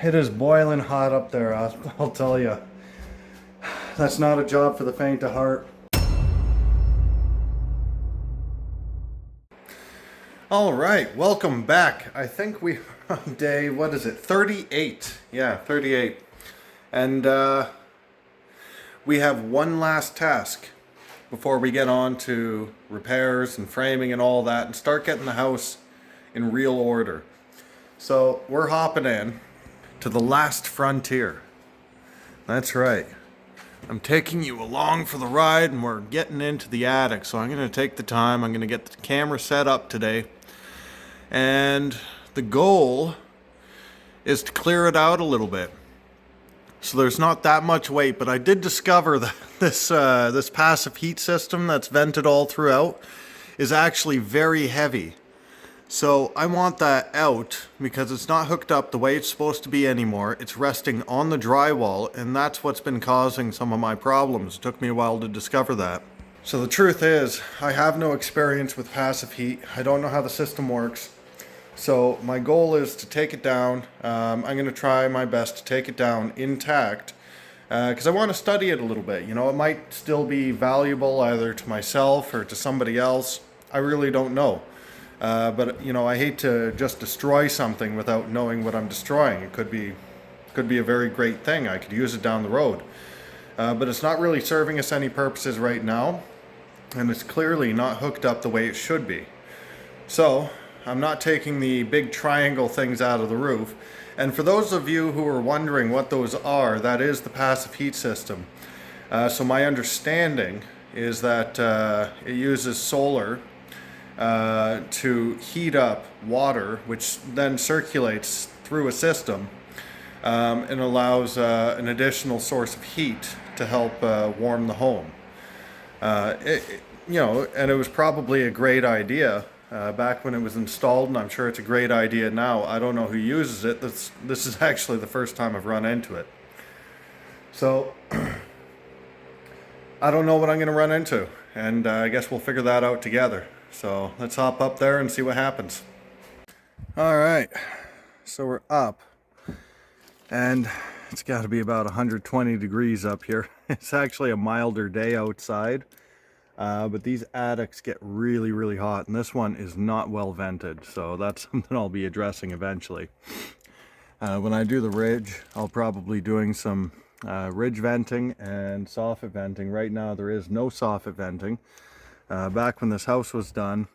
it is boiling hot up there, I'll tell you. That's not a job for the faint of heart. All right, welcome back. I think we're on day, what is it, 38. Yeah, 38. And we have one last task before we get on to repairs and framing and all that and start getting the house in real order. So we're hopping in to the last frontier. That's right. I'm taking you along for the ride and we're getting into the attic. So I'm going to take the time. I'm going to get the camera set up today. And the goal is to clear it out a little bit. So there's not that much weight, but I did discover that this passive heat system that's vented all throughout is actually very heavy. So I want that out because it's not hooked up the way it's supposed to be anymore. It's resting on the drywall, and that's what's been causing some of my problems. It took me a while to discover that. So the truth is, I have no experience with passive heat. I don't know how the system works. So my goal is to take it down. I'm going to try my best to take it down intact because I want to study it a little bit. You know, it might still be valuable either to myself or to somebody else. I really don't know. But you know, I hate to just destroy something without knowing what I'm destroying. It could be a very great thing. I could use it down the road. But it's not really serving us any purposes right now. And it's clearly not hooked up the way it should be. So I'm not taking the big triangle things out of the roof. And for those of you who are wondering what those are, that is the passive heat system. So my understanding is that it uses solar to heat up water, which then circulates through a system and allows an additional source of heat to help warm the home. You know, and it was probably a great idea back when it was installed, and I'm sure it's a great idea now. I don't know who uses it. This is actually the first time I've run into it. So I don't know what I'm going to run into, and I guess we'll figure that out together. So let's hop up there and see what happens. All right, so we're up, and it's got to be about 120 degrees up here. It's actually a milder day outside. But these attics get really, really hot, and this one is not well vented, so that's something I'll be addressing eventually. When I do the ridge, I'll probably be doing some ridge venting and soffit venting. Right now there is no soffit venting. Back when this house was done,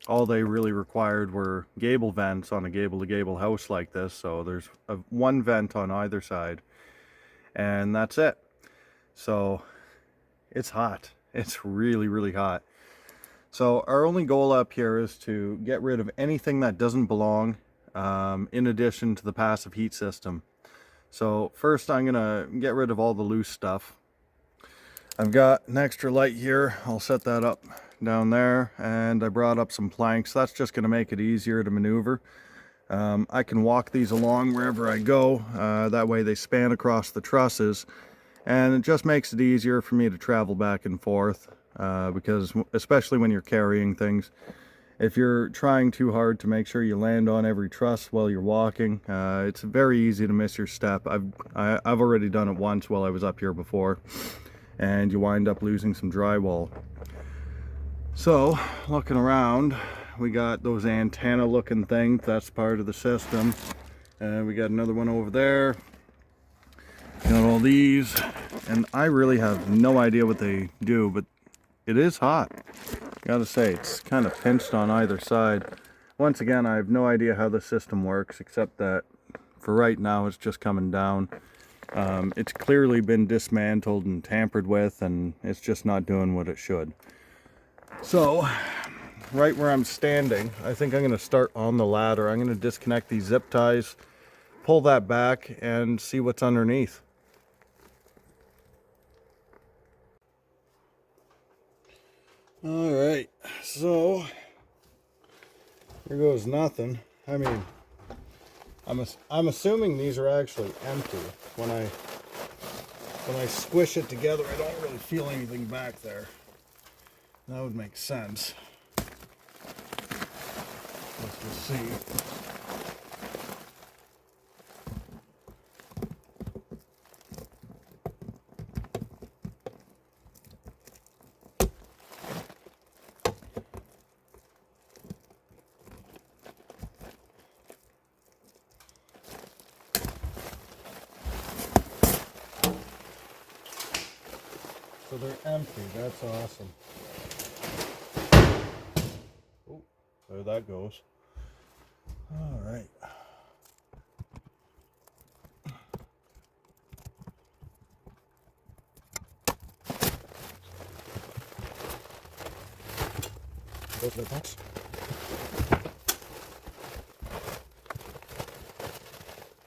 all they really required were gable vents on a gable-to-gable house like this, so there's one vent on either side, and that's it. So it's hot. It's really, really hot. So our only goal up here is to get rid of anything that doesn't belong in addition to the passive heat system. So first I'm gonna get rid of all the loose stuff. I've got an extra light here. I'll set that up down there, and I brought up some planks. That's just gonna make it easier to maneuver. I can walk these along wherever I go. That way they span across the trusses. And it just makes it easier for me to travel back and forth because especially when you're carrying things, if you're trying too hard to make sure you land on every truss while you're walking, it's very easy to miss your step. I've already done it once while I was up here before, and you wind up losing some drywall. So looking around, we got those antenna looking things. That's part of the system. We got another one over there. Got all these, and I really have no idea what they do, but it is hot. Gotta say, it's kind of pinched on either side. Once again, I have no idea how the system works, except that for right now it's just coming down. It's clearly been dismantled and tampered with, and it's just not doing what it should. So right where I'm standing, I think I'm going to start on the ladder. I'm going to disconnect these zip ties, pull that back, and see what's underneath. All right, so here goes nothing. I mean, I'm assuming these are actually empty. When I squish it together, I don't really feel anything back there. That would make sense. Let's just see. So they're empty. That's awesome. Oh, there that goes. All right. Those are the box.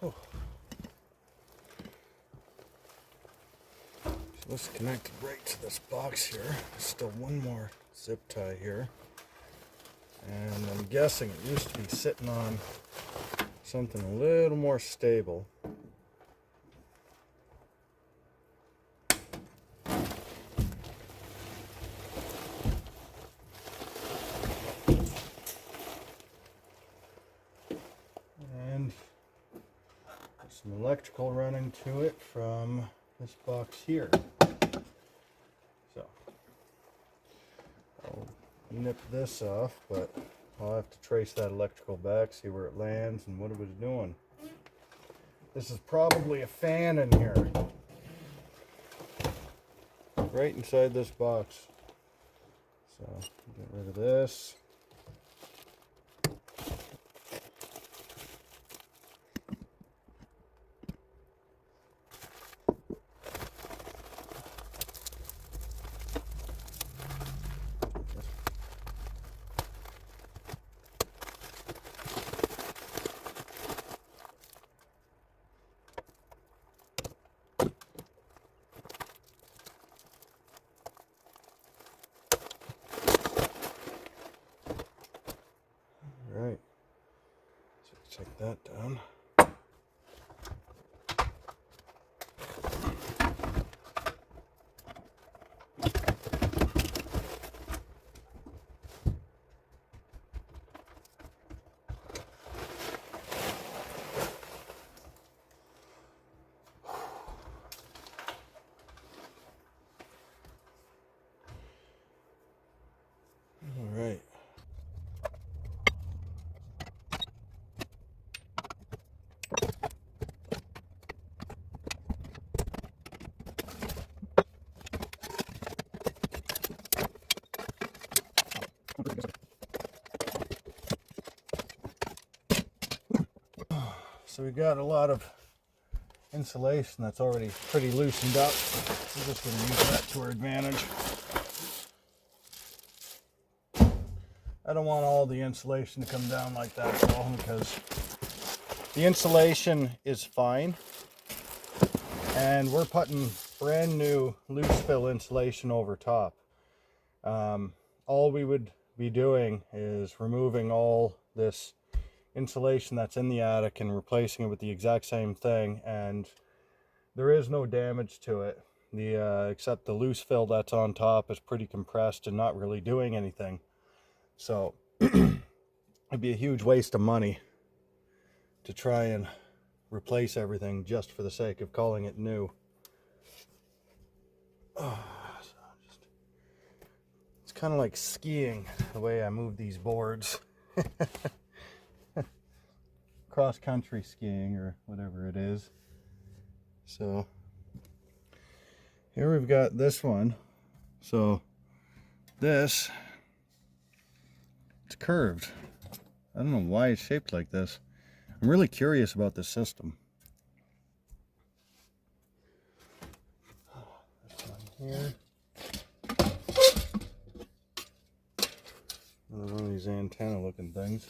Oh. So this is connected right to this box here. There's still one more zip tie here. And I'm guessing it used to be sitting on something a little more stable. And there's some electrical running to it from this box here. So I'll nip this off, but I'll have to trace that electrical back, see where it lands and what it was doing. This is probably a fan in here. Right inside this box. So get rid of this. Right, so check that down. All right. So we got a lot of insulation that's already pretty loosened up. We're just going to use that to our advantage. I don't want all the insulation to come down like that though, because the insulation is fine. And we're putting brand new loose fill insulation over top. All we would be doing is removing all this insulation that's in the attic and replacing it with the exact same thing, and there is no damage to it. Except the loose fill that's on top is pretty compressed and not really doing anything. So it'd be a huge waste of money to try and replace everything just for the sake of calling it new. It's kind of like skiing the way I move these boards. Cross-country skiing or whatever it is. So here we've got this one. So this, it's curved. I don't know why it's shaped like this. I'm really curious about this system. This one here. Another one of these antenna looking things.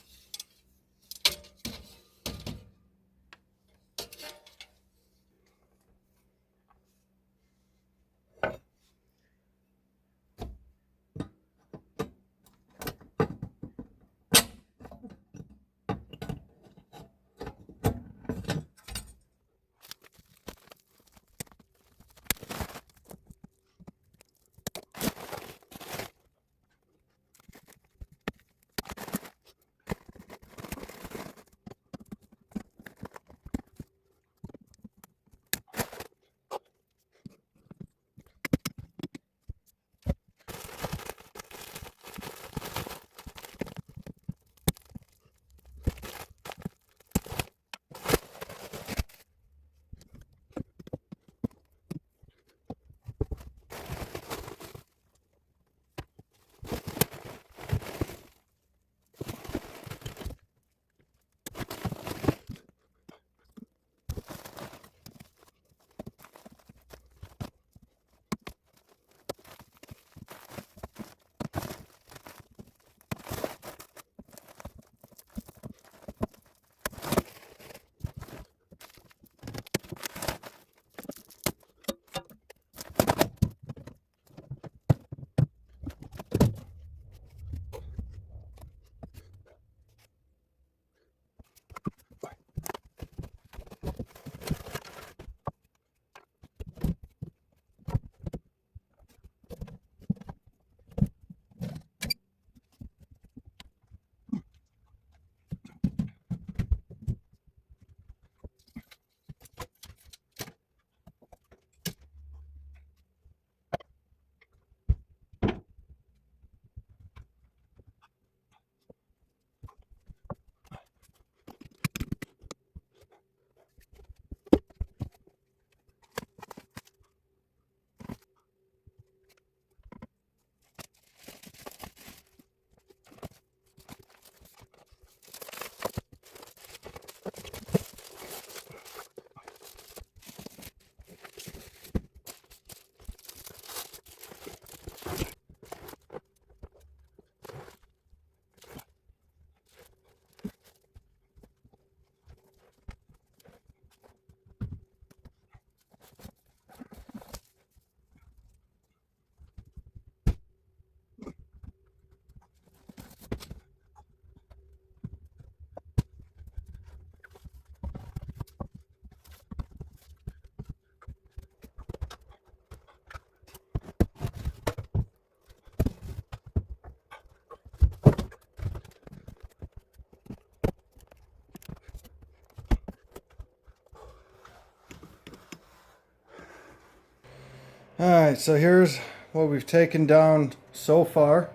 Alright, so here's what we've taken down so far.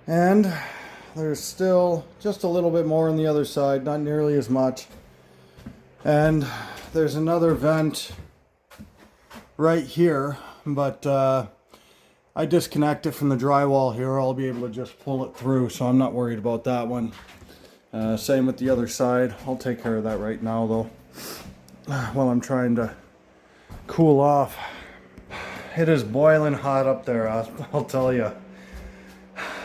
And there's still just a little bit more on the other side, not nearly as much. And there's another vent right here, but I disconnect it from the drywall here. I'll be able to just pull it through, so I'm not worried about that one. Same with the other side. I'll take care of that right now though, while I'm trying to cool off. It is boiling hot up there, I'll tell you.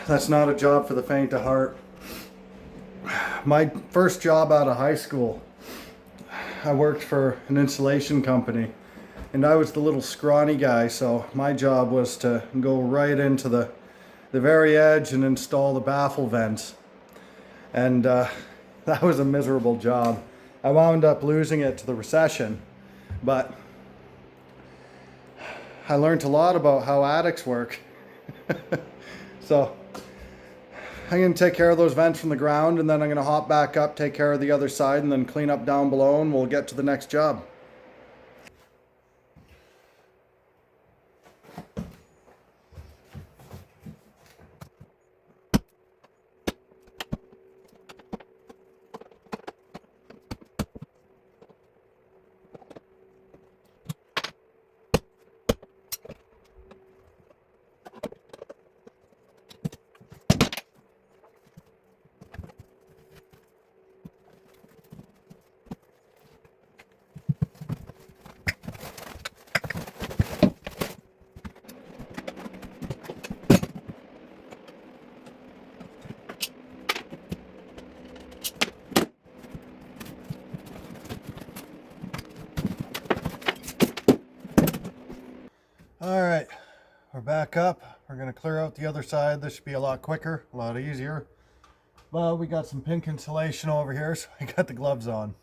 That's not a job for the faint of heart. My first job out of high school, I worked for an insulation company, and I was the little scrawny guy, so my job was to go right into the very edge and install the baffle vents. And that was a miserable job. I wound up losing it to the recession, but I learned a lot about how attics work. So I'm going to take care of those vents from the ground, and then I'm going to hop back up, take care of the other side, and then clean up down below, and we'll get to the next job. Alright, we're back up. We're going to clear out the other side. This should be a lot quicker, a lot easier. But we got some pink insulation over here, so I got the gloves on.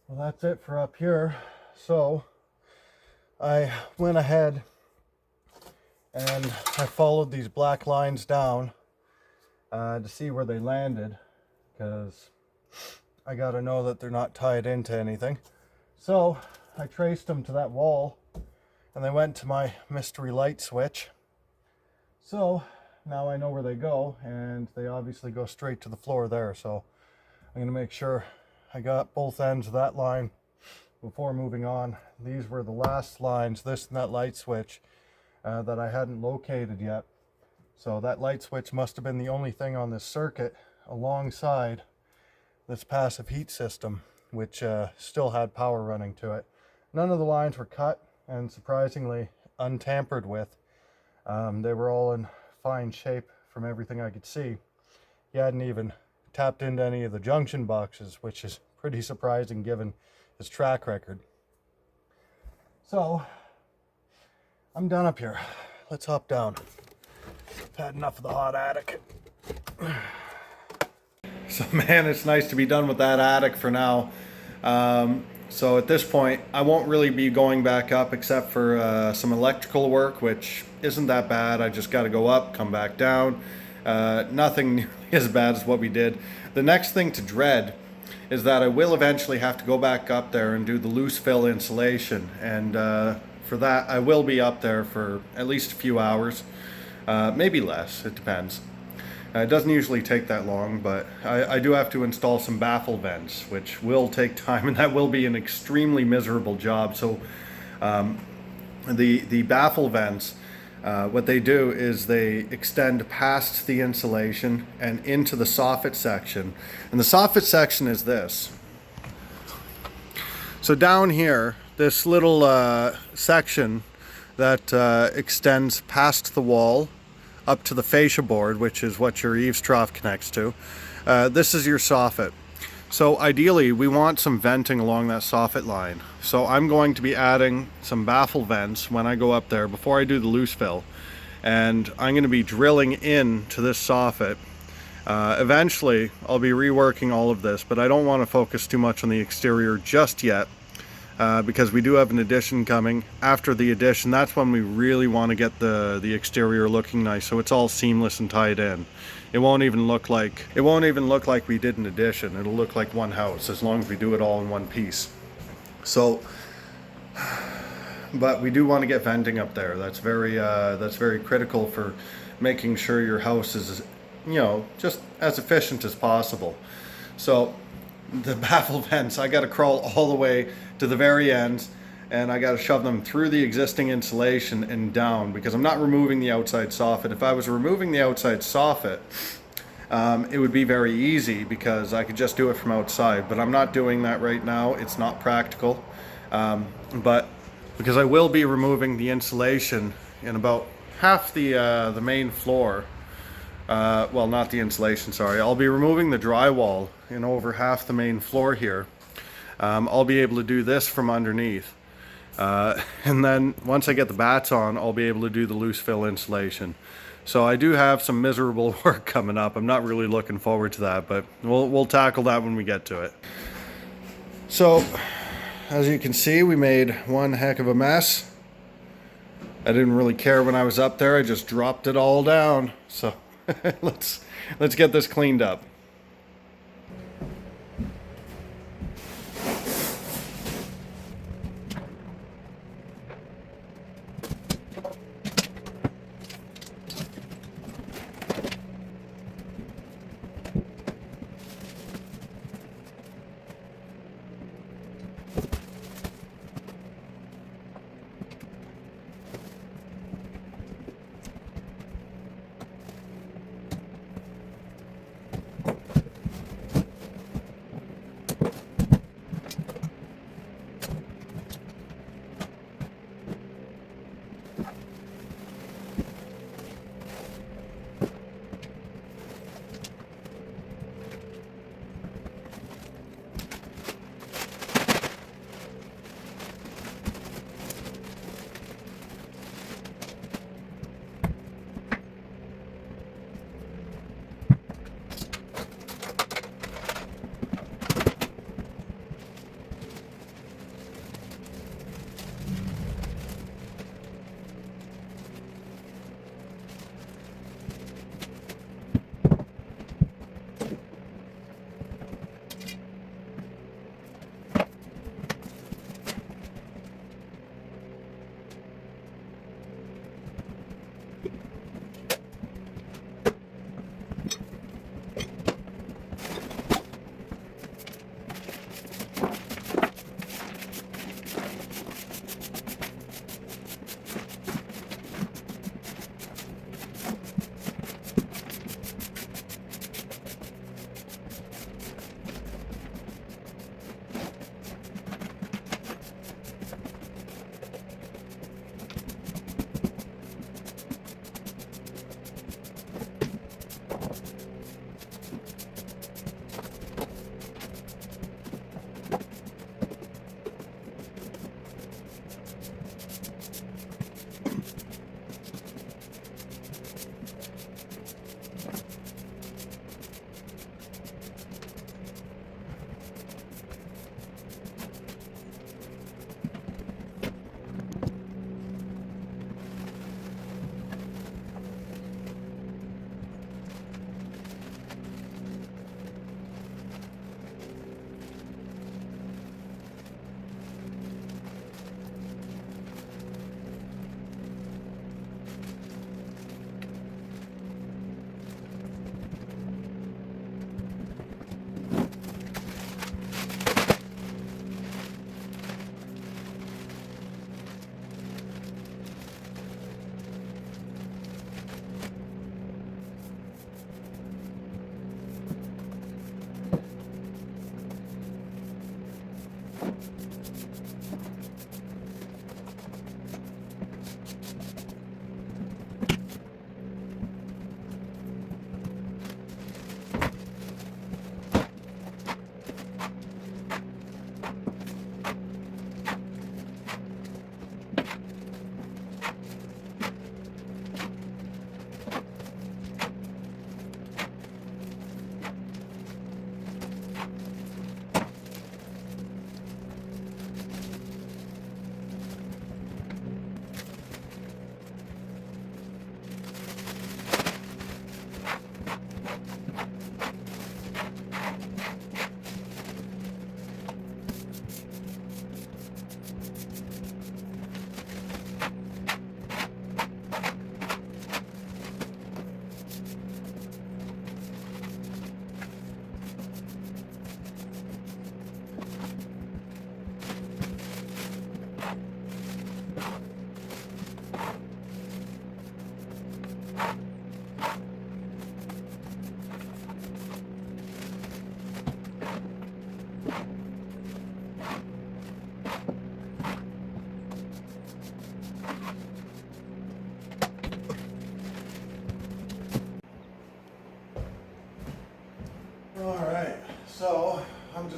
Well, that's it for up here. So I went ahead and I followed these black lines down to see where they landed, because I got to know that they're not tied into anything. So I traced them to that wall, and they went to my mystery light switch. So now I know where they go, and they obviously go straight to the floor there. So I'm going to make sure I got both ends of that line before moving on. These were the last lines, this and that light switch, that I hadn't located yet. So that light switch must have been the only thing on this circuit alongside this passive heat system, which still had power running to it. None of the lines were cut, and surprisingly untampered with. They were all in fine shape from everything I could see. He hadn't even tapped into any of the junction boxes, which is pretty surprising given his track record. So I'm done up here. Let's hop down. I've had enough of the hot attic. So man, it's nice to be done with that attic for now. So at this point, I won't really be going back up except for some electrical work, which isn't that bad. I just got to go up, come back down. Nothing nearly as bad as what we did. The next thing to dread is that I will eventually have to go back up there and do the loose fill insulation. And for that, I will be up there for at least a few hours, maybe less, it depends. It doesn't usually take that long, but I do have to install some baffle vents, which will take time, and that will be an extremely miserable job. So the baffle vents, What they do is they extend past the insulation and into the soffit section. And the soffit section is this. So down here, this little section that extends past the wall up to the fascia board, which is what your eaves trough connects to. This is your soffit. So ideally, we want some venting along that soffit line. So I'm going to be adding some baffle vents when I go up there before I do the loose fill. And I'm going to be drilling into this soffit. Eventually, I'll be reworking all of this, but I don't want to focus too much on the exterior just yet. Because we do have an addition coming. After the addition, that's when we really want to get the exterior looking nice, so it's all seamless and tied in. It won't even look like we did an addition. It'll look like one house as long as we do it all in one piece. So, but we do want to get venting up there. That's very critical for making sure your house is, you know, just as efficient as possible. So the baffle vents, I got to crawl all the way to the very end, and I got to shove them through the existing insulation and down, because I'm not removing the outside soffit. If I was removing the outside soffit, it would be very easy because I could just do it from outside, but I'm not doing that right now. It's not practical. But because I will be removing the insulation in about half the main floor. Well, not the insulation, sorry. I'll be removing the drywall in over half the main floor here. I'll be able to do this from underneath. And then once I get the bats on, I'll be able to do the loose fill insulation. So I do have some miserable work coming up. I'm not really looking forward to that, but we'll tackle that when we get to it. So, as you can see, we made one heck of a mess. I didn't really care when I was up there. I just dropped it all down. So let's get this cleaned up.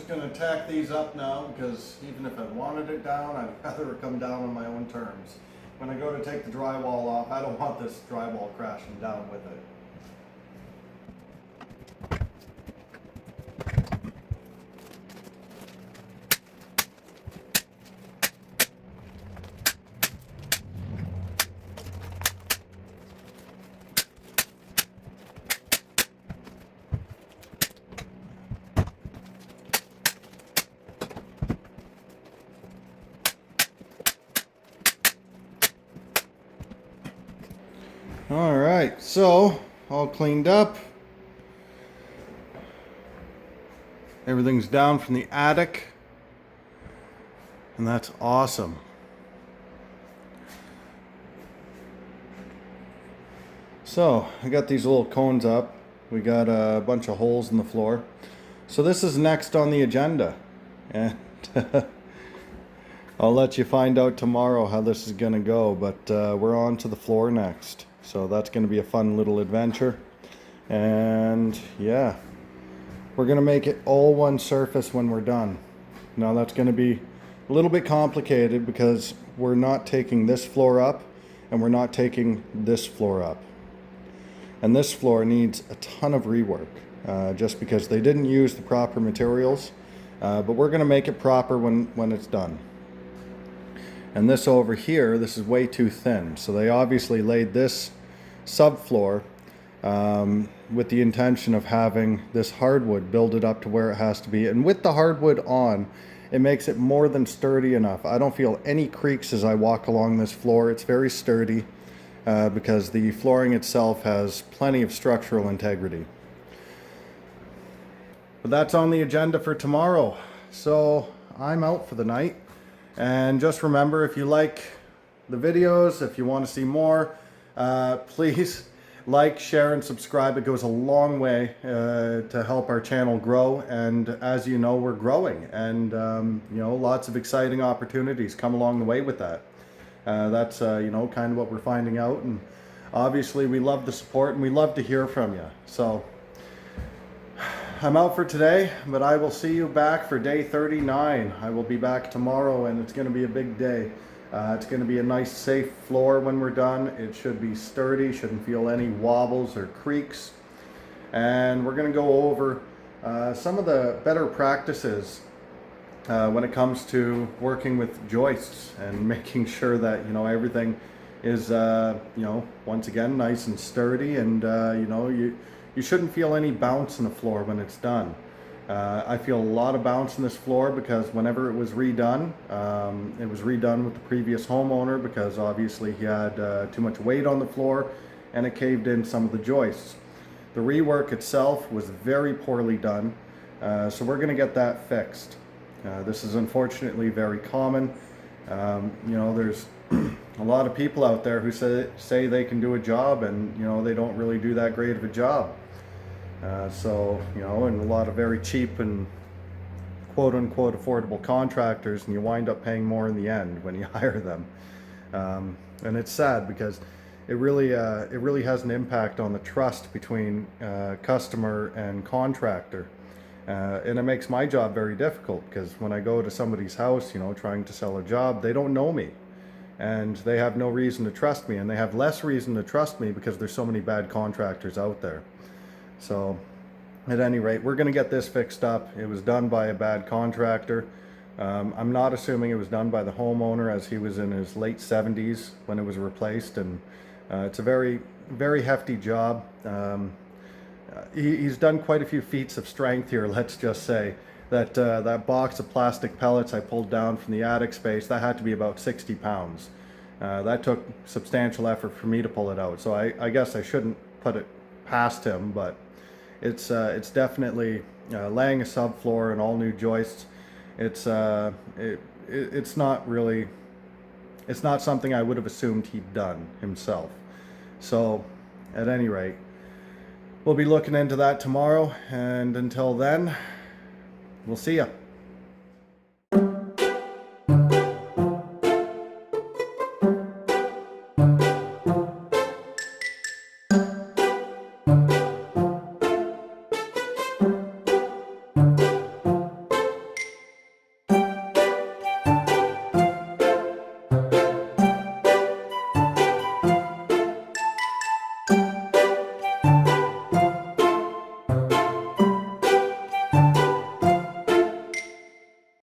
just going to tack these up now because even if I wanted it down, I'd rather it come down on my own terms. When I go to take the drywall off, I don't want this drywall crashing down with it. All right, so all cleaned up. Everything's down from the attic, and that's awesome. So I got these little cones up. We got a bunch of holes in the floor. So this is next on the agenda, and I'll let you find out tomorrow how this is gonna go, but we're on to the floor next. So that's gonna be a fun little adventure. And yeah, we're gonna make it all one surface when we're done. Now that's gonna be a little bit complicated because we're not taking this floor up and we're not taking this floor up. And this floor needs a ton of rework just because they didn't use the proper materials. But we're gonna make it proper when it's done. And this over here, this is way too thin. So they obviously laid this subfloor with the intention of having this hardwood build it up to where it has to be. And with the hardwood on, it makes it more than sturdy enough. I don't feel any creaks as I walk along this floor. It's very sturdy because the flooring itself has plenty of structural integrity. But that's on the agenda for tomorrow. So I'm out for the night. And just remember, if you like the videos, if you want to see more, please like, share, and subscribe. It goes a long way to help our channel grow. And as you know, we're growing, and you know, lots of exciting opportunities come along the way with that. That's you know, kind of what we're finding out. And obviously, we love the support, and we love to hear from you. So I'm out for today, but I will see you back for day 39. I will be back tomorrow, and it's going to be a big day. It's going to be a nice, safe floor when we're done. It should be sturdy, shouldn't feel any wobbles or creaks. And we're going to go over some of the better practices when it comes to working with joists and making sure that, you know, everything is, you know, once again, nice and sturdy, and you know, you shouldn't feel any bounce in the floor when it's done. I feel a lot of bounce in this floor because whenever it was redone with the previous homeowner because obviously he had too much weight on the floor and it caved in some of the joists. The rework itself was very poorly done, so we're going to get that fixed. This is unfortunately very common. You know, there's a lot of people out there who say they can do a job, and you know, they don't really do that great of a job. So, you know, and a lot of very cheap and quote-unquote affordable contractors, and you wind up paying more in the end when you hire them. And it's sad because it really has an impact on the trust between customer and contractor. And it makes my job very difficult because when I go to somebody's house, you know, trying to sell a job, they don't know me. And they have no reason to trust me, and they have less reason to trust me because there's so many bad contractors out there. So at any rate, we're going to get this fixed up. It was done by a bad contractor. I'm not assuming it was done by the homeowner, as he was in his late 70s when it was replaced, and it's a very, very hefty job. He's done quite a few feats of strength here, let's just say. That box of plastic pellets I pulled down from the attic space, that had to be about 60 pounds. That took substantial effort for me to pull it out, so I guess I shouldn't put it past him, but it's definitely laying a subfloor and all new joists. It's not something I would have assumed he'd done himself. So at any rate, we'll be looking into that tomorrow, and until then, we'll see ya.